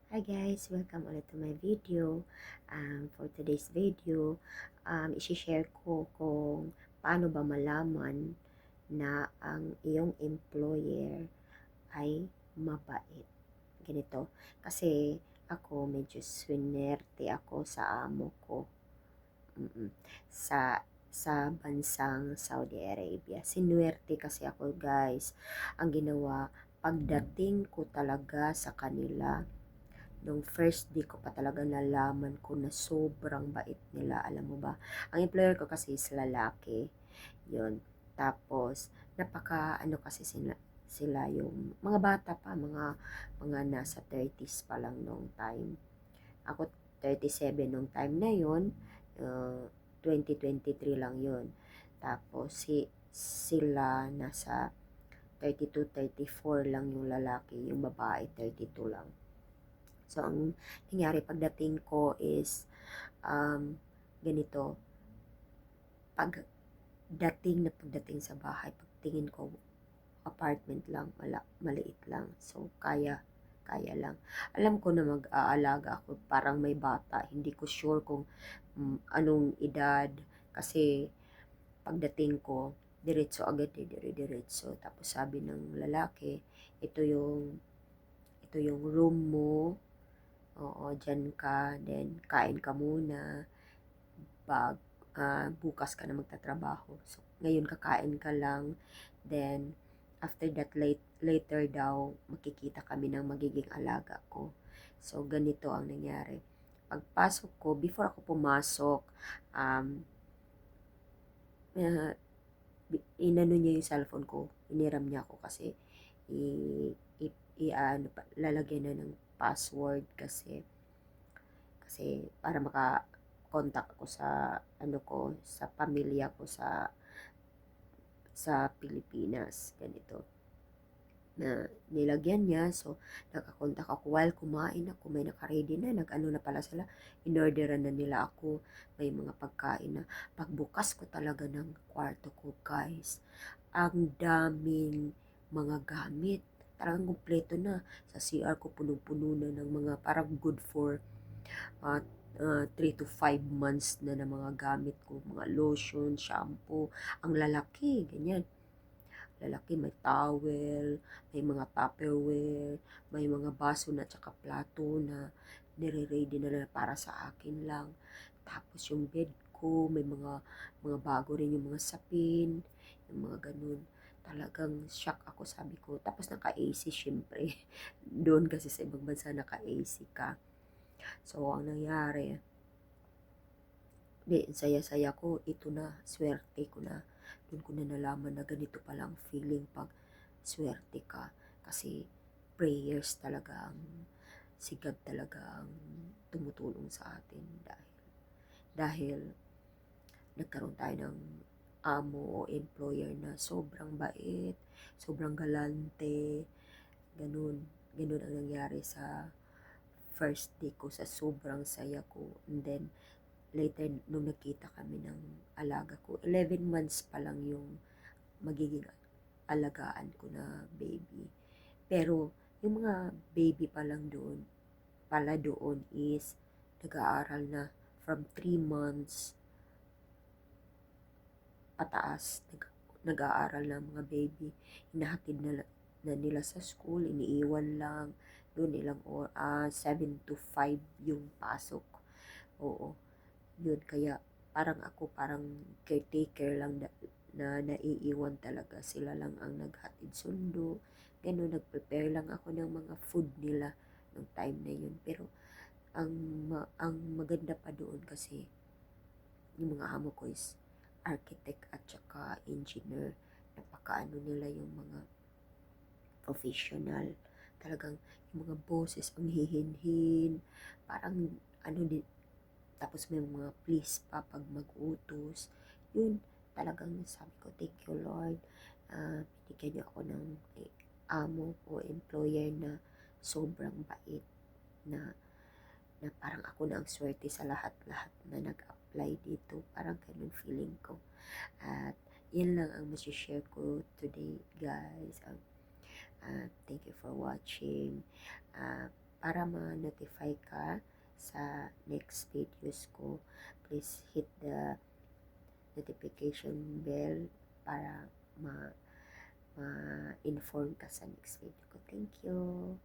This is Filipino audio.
Hi guys, welcome ulit to my video. For today's video, isi-share ko kung paano ba malaman na ang iyong employer ay mabait. Ganito, kasi ako medyo swinerte ako sa amo ko. Mm-mm. Sa bansang Saudi Arabia. Sinuwerte kasi ako guys. Ang ginawa, pagdating ko talaga sa kanila, nung first day ko pa talaga nalaman ko na sobrang bait nila. Alam mo ba? Ang employer ko kasi is lalaki. Yun. Tapos, ano kasi sila yung mga bata pa, mga nasa 30s pa lang nung time. Ako 37 nung time na yun. 2023 lang yun. Tapos, sila nasa 32, 34 lang yung lalaki, yung babae 32 lang. So, ang nangyari pagdating ko is, ganito, pagdating sa bahay, pagtingin ko, apartment lang, maliit lang. So, kaya lang. Alam ko na mag-aalaga ako, parang may bata. Hindi ko sure kung anong edad. Kasi, pagdating ko, diretso agad diretso. Tapos sabi ng lalaki, ito yung, ito yung room mo. Oo, dyan ka, then kain ka muna, bag, bukas ka na magtatrabaho. So, ngayon kakain ka lang, then after that, later daw, makikita kami ng magiging alaga ko. So, ganito ang nangyari. Pagpasok ko, before ako pumasok, um, uh, inano niya yung cellphone ko, iniram niya ako kasi lalagyan na ng password kasi para maka-contact ako sa ano ko, sa pamilya ko sa Pilipinas, ganito na nilagyan niya. So, nakakontak ako while kumain ako. May nakaready na. Nag-ano na pala sila. Inorderan na nila ako. May mga pagkain na. Pagbukas ko talaga ng kwarto ko, guys, ang daming mga gamit. Talagang kumpleto na. Sa CR ko, punong-puno na ng mga parang good for uh, 3 to 5 months na ng mga gamit ko, mga lotion, shampoo, ang lalaki, ganyan. Lalaki, may towel, may mga tupperware, may mga baso na tsaka plato na nire-ready na para sa akin lang. Tapos yung bed ko, may mga bago rin yung mga sapin, yung mga ganun. Talagang shock ako, sabi ko. Tapos naka-AC syempre. Doon kasi sa ibang bansa naka-AC ka. So, ang nangyari, di, saya-saya ko, ito na, swerte ko na. Doon ko na nalaman na ganito palang feeling pag swerte ka. Kasi, prayers talaga ang, sigad talaga ang tumutulong sa atin. Dahil nagkaroon tayo ng amo o employer na sobrang bait, sobrang galante, ganun. Ganun ang nangyari sa first day ko, sa sobrang saya ko. And then, later, nung nagkita kami ng alaga ko, 11 months pa lang yung magiging alagaan ko na baby. Pero, yung mga baby pa lang doon is nag-aaral na from 3 months pataas. Nag-aaral na mga baby. Hinahatid na nila sa school, iniiwan lang. Doon nilang 7 to 5 yung pasok. Oo. Yun, kaya parang ako, parang caretaker lang na naiiwan talaga. Sila lang ang naghatid sundo. Ganun, nag-prepare lang ako ng mga food nila nung time na yun. Pero, ang, ang maganda pa doon kasi, yung mga amo ko is architect at saka engineer. Napakaano nila yung mga professional. Talagang yung mga boses, ang hihinhin. Parang, ano din, tapos may mga please pa pag mag-utos. Yun, talagang sabi ko, thank you Lord. Binigyan niyo ako ng amo o employer na sobrang bait na parang ako na ang swerte sa lahat-lahat na nag-apply dito. Parang ganun feeling ko. At yan lang ang masishare ko today, guys. Thank you for watching. Uh, para ma-notify ka sa next videos ko. Please hit the notification bell para ma-inform ka sa next video ko. Thank you.